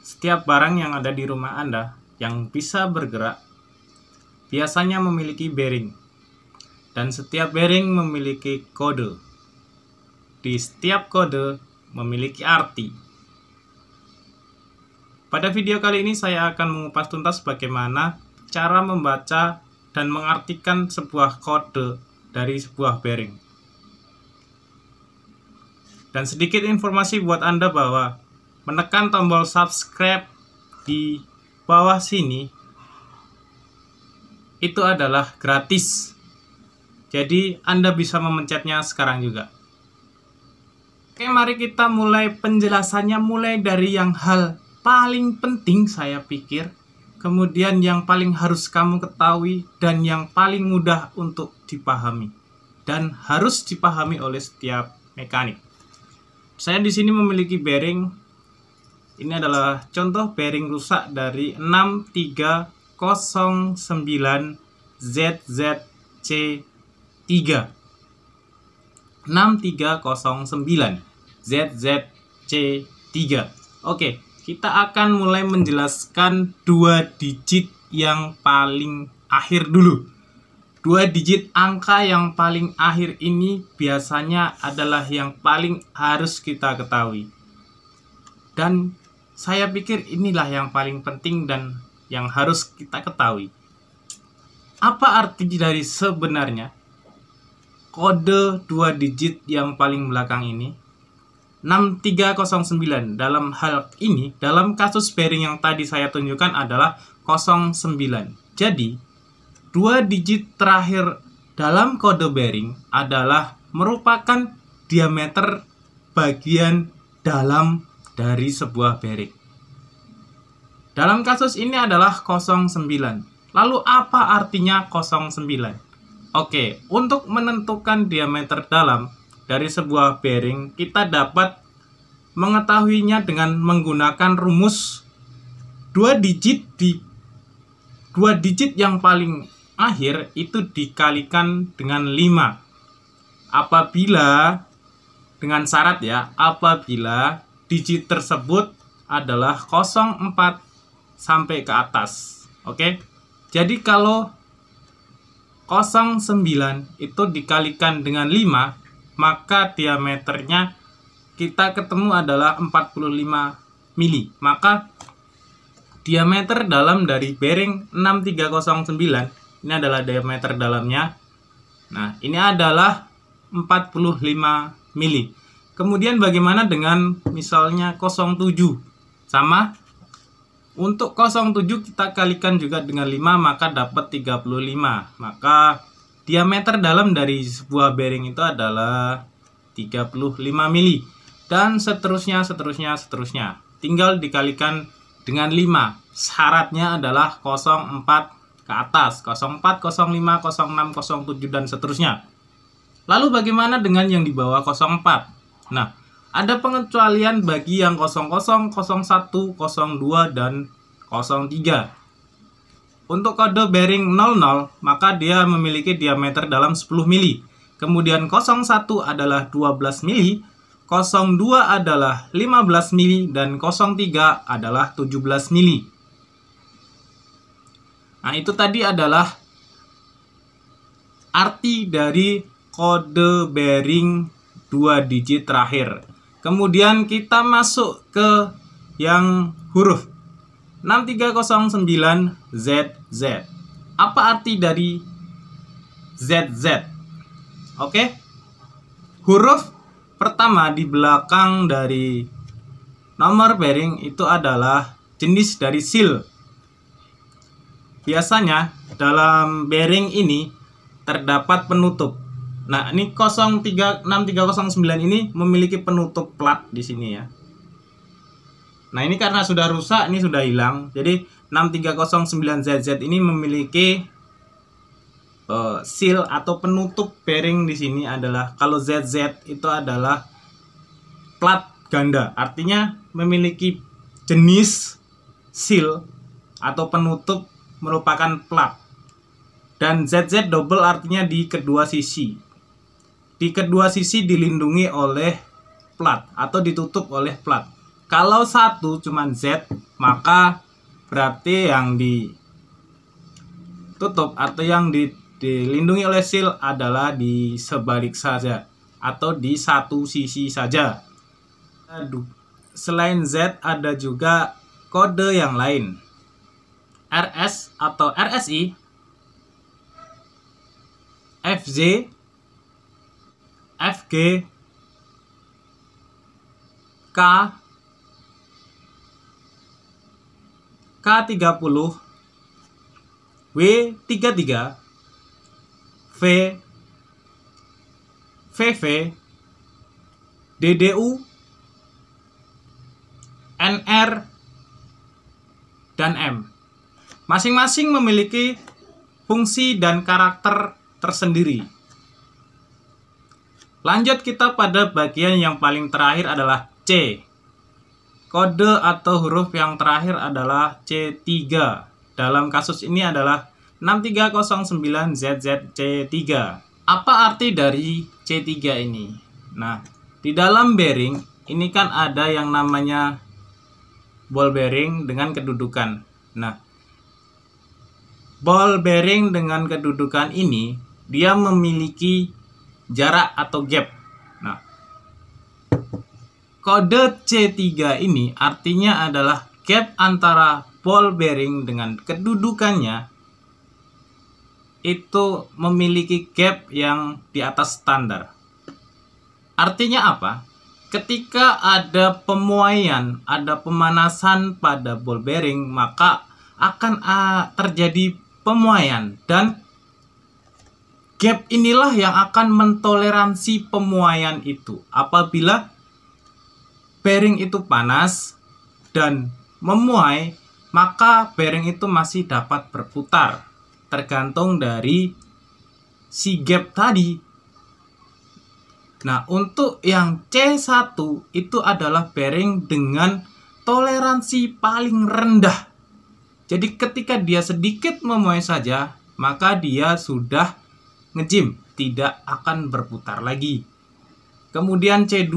Setiap barang yang ada di rumah Anda yang bisa bergerak biasanya memiliki bearing, dan setiap bearing memiliki kode. Di setiap kode memiliki arti. Pada video kali ini saya akan mengupas tuntas bagaimana cara membaca dan mengartikan sebuah kode dari sebuah bearing. Dan sedikit informasi buat Anda bahwa menekan tombol subscribe di bawah sini itu adalah gratis. Jadi Anda bisa memencetnya sekarang juga. Oke, mari kita mulai penjelasannya, mulai dari yang hal paling penting saya pikir, kemudian yang paling harus kamu ketahui, dan yang paling mudah untuk dipahami dan harus dipahami oleh setiap mekanik. Saya di sini memiliki bearing. Ini adalah contoh bearing rusak dari 6309 ZZC3. 6309 ZZC3. Oke, kita akan mulai menjelaskan dua digit yang paling akhir dulu. Dua digit angka yang paling akhir ini biasanya adalah yang paling harus kita ketahui. Dan saya pikir inilah yang paling penting dan yang harus kita ketahui. Apa arti dari sebenarnya kode dua digit yang paling belakang ini? 6309 dalam hal ini, dalam kasus bearing yang tadi saya tunjukkan adalah 09. Jadi dua digit terakhir dalam kode bearing adalah merupakan diameter bagian dalam dari sebuah bearing. Dalam kasus ini adalah 09. Lalu apa artinya 09? Oke, untuk menentukan diameter dalam dari sebuah bearing, kita dapat mengetahuinya dengan menggunakan rumus dua digit yang paling akhir itu dikalikan dengan 5. Apabila, dengan syarat ya, apabila digit tersebut adalah 04 sampai ke atas. Oke. Jadi kalau 09 itu dikalikan dengan 5, maka diameternya kita ketemu adalah 45 mili. Maka diameter dalam dari bearing 6309 ini adalah diameter dalamnya. Nah, ini adalah 45 mili. Kemudian bagaimana dengan misalnya 07? Sama. Untuk 07 kita kalikan juga dengan 5, maka dapat 35. Maka diameter dalam dari sebuah bearing itu adalah 35 mili. Dan seterusnya. Tinggal dikalikan dengan 5. Syaratnya adalah 04 ke atas, 04, 05, 06, 07 dan seterusnya. Lalu bagaimana dengan yang di bawah 04? Nah, ada pengecualian bagi yang 00, 01, 02 dan 03. Untuk kode bearing 00, maka dia memiliki diameter dalam 10 mili. Kemudian 01 adalah 12 mili, 02 adalah 15 mili dan 03 adalah 17 mili. Nah, itu tadi adalah arti dari kode bearing dua digit terakhir. Kemudian kita masuk ke yang huruf 6309 ZZ. Apa arti dari ZZ? Oke. Huruf pertama di belakang dari nomor bearing itu adalah jenis dari seal. Biasanya dalam bearing ini terdapat penutup. Nah, ini 6309 ini memiliki penutup plat di sini ya. Nah, ini karena sudah rusak, ini sudah hilang. Jadi 6309 ZZ ini memiliki seal atau penutup bearing di sini adalah, kalau ZZ itu adalah plat ganda. Artinya memiliki jenis seal atau penutup merupakan plat. Dan ZZ double artinya di kedua sisi. Di kedua sisi dilindungi oleh plat atau ditutup oleh plat. Kalau satu cuman Z, maka berarti yang ditutup atau yang dilindungi oleh seal adalah di sebalik saja atau di satu sisi saja. Selain Z ada juga kode yang lain. RS atau RSI, FJ, FG, K, K30, W33, V, VV, DDU, NR, dan M. Masing-masing memiliki fungsi dan karakter tersendiri. Lanjut kita pada bagian yang paling terakhir adalah C. Kode atau huruf yang terakhir adalah C3. Dalam kasus ini adalah 6309ZZC3. Apa arti dari C3 ini? Nah, di dalam bearing ini kan ada yang namanya ball bearing dengan kedudukan. Nah, ball bearing dengan kedudukan ini dia memiliki jarak atau gap. Nah, kode C3 ini artinya adalah gap antara ball bearing dengan kedudukannya itu memiliki gap yang di atas standar. Artinya apa? Ketika ada pemuaian, ada pemanasan pada ball bearing, maka akan terjadi pemuaian, dan gap inilah yang akan mentoleransi pemuaian itu. Apabila bearing itu panas dan memuai, maka bearing itu masih dapat berputar, tergantung dari si gap tadi. Nah, untuk yang C1 itu adalah bearing dengan toleransi paling rendah. Jadi ketika dia sedikit memuai saja, maka dia sudah ngejim, tidak akan berputar lagi. Kemudian C2,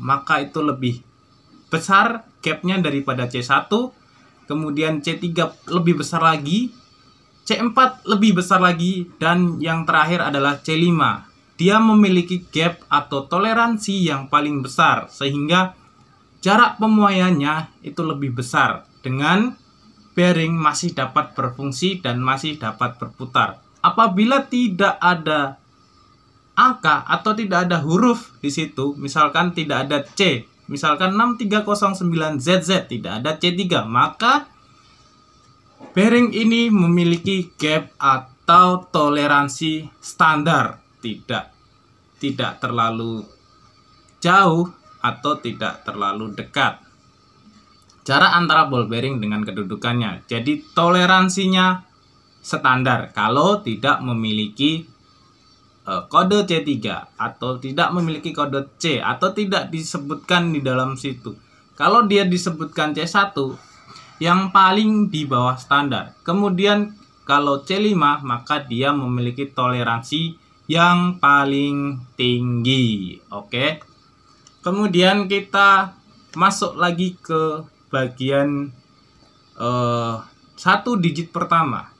maka itu lebih besar gapnya daripada C1. Kemudian C3 lebih besar lagi, C4 lebih besar lagi, dan yang terakhir adalah C5. Dia memiliki gap atau toleransi yang paling besar, sehingga jarak pemuaiannya itu lebih besar, dengan bearing masih dapat berfungsi dan masih dapat berputar. Apabila tidak ada angka atau tidak ada huruf di situ, misalkan tidak ada C, misalkan 6309ZZ, tidak ada C3, maka bearing ini memiliki gap atau toleransi standar, tidak terlalu jauh atau tidak terlalu dekat jarak antara ball bearing dengan kedudukannya. Jadi toleransinya standar kalau tidak memiliki kode C3 atau tidak memiliki kode C atau tidak disebutkan di dalam situ. Kalau dia disebutkan C1, yang paling di bawah standar. Kemudian kalau C5, maka dia memiliki toleransi yang paling tinggi. Oke. Kemudian kita masuk lagi ke bagian satu digit pertama.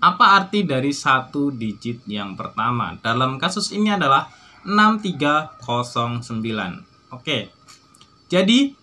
Apa arti dari satu digit yang pertama? Dalam kasus ini adalah 6309. Oke. Jadi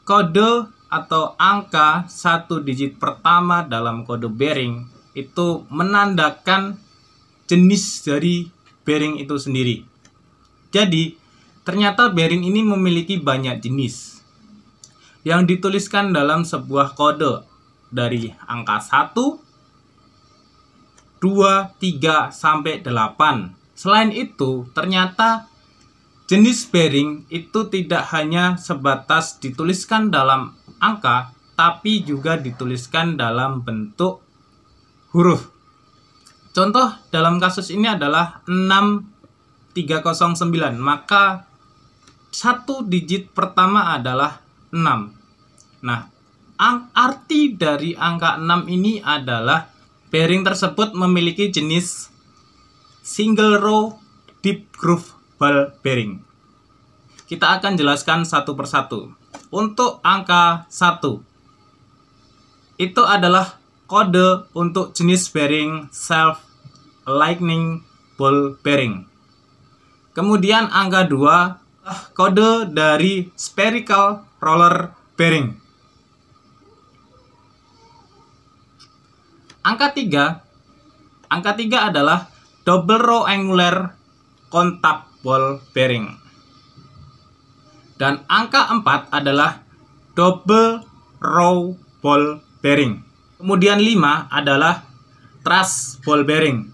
kode atau angka satu digit pertama dalam kode bearing itu menandakan jenis dari bearing itu sendiri. Jadi ternyata bearing ini memiliki banyak jenis yang dituliskan dalam sebuah kode dari angka 1, 2, 3, sampai 8. Selain itu, ternyata jenis bearing itu tidak hanya sebatas dituliskan dalam angka, tapi juga dituliskan dalam bentuk huruf. Contoh dalam kasus ini adalah 6309, maka satu digit pertama adalah 6. Nah, arti dari angka 6 ini adalah bearing tersebut memiliki jenis single row deep groove ball bearing. Kita akan jelaskan satu persatu. untuk angka 1. Itu adalah kode untuk jenis bearing self-aligning ball bearing. Kemudian angka 2 kode dari spherical roller bearing. Angka 3 adalah double row angular contact ball bearing. Dan angka 4 adalah double row ball bearing. Kemudian 5 adalah truss ball bearing.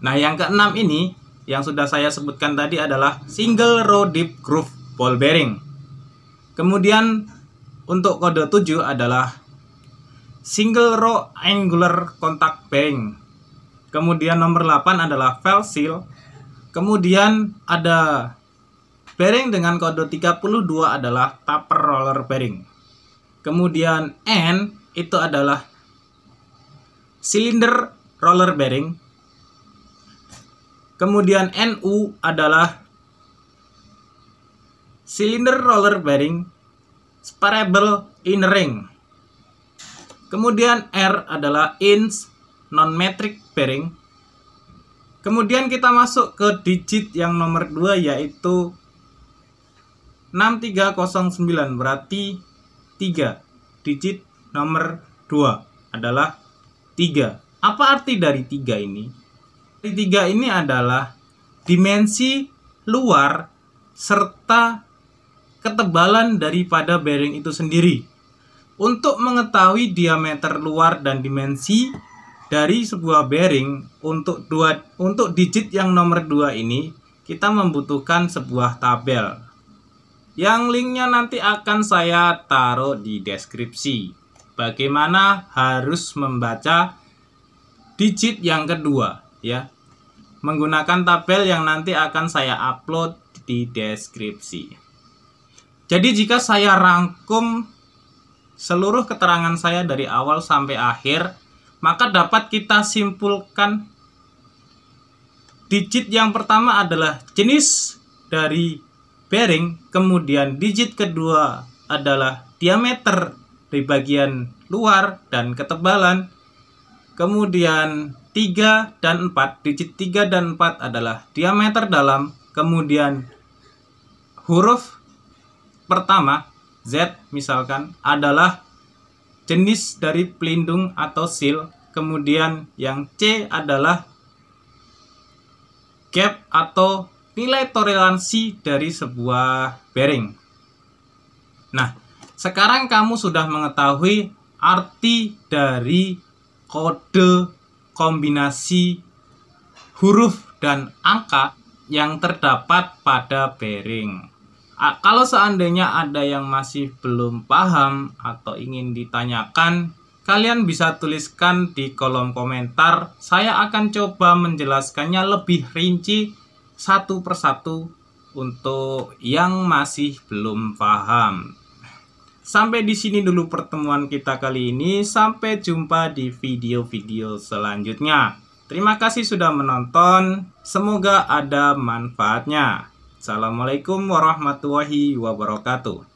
Nah, yang keenam ini yang sudah saya sebutkan tadi adalah single row deep groove ball bearing. Kemudian untuk kode 7 adalah single row angular contact bearing. Kemudian nomor 8 adalah valve seal. Kemudian ada bearing dengan kode 32 adalah taper roller bearing. Kemudian N itu adalah cylinder roller bearing. Kemudian NU adalah cylinder roller bearing sparable inner ring. Kemudian R adalah inch non-metric bearing. Kemudian kita masuk ke digit yang nomor 2 yaitu 6309, berarti 3. Digit nomor 2 adalah 3. Apa arti dari 3 ini? 3 ini adalah dimensi luar serta ketebalan daripada bearing itu sendiri. Untuk mengetahui diameter luar dan dimensi dari sebuah bearing untuk digit yang nomor 2 ini, kita membutuhkan sebuah tabel. Yang linknya nanti akan saya taruh di deskripsi. Bagaimana harus membaca digit yang kedua, ya, menggunakan tabel yang nanti akan saya upload di deskripsi. Jadi jika saya rangkum seluruh keterangan saya dari awal sampai akhir, maka dapat kita simpulkan digit yang pertama adalah jenis dari bearing, kemudian digit kedua adalah diameter di bagian luar dan ketebalan. Kemudian 3 dan 4, digit 3 dan 4 adalah diameter dalam. Kemudian huruf pertama Z misalkan adalah jenis dari pelindung atau seal. Kemudian yang C adalah gap atau nilai toleransi dari sebuah bearing. Nah, sekarang kamu sudah mengetahui arti dari kode kombinasi huruf dan angka yang terdapat pada bearing. Kalau seandainya ada yang masih belum paham atau ingin ditanyakan, kalian bisa tuliskan di kolom komentar. Saya akan coba menjelaskannya lebih rinci satu persatu untuk yang masih belum paham. Sampai di sini dulu pertemuan kita kali ini. Sampai jumpa di video-video selanjutnya. Terima kasih sudah menonton. Semoga ada manfaatnya. Assalamualaikum warahmatullahi wabarakatuh.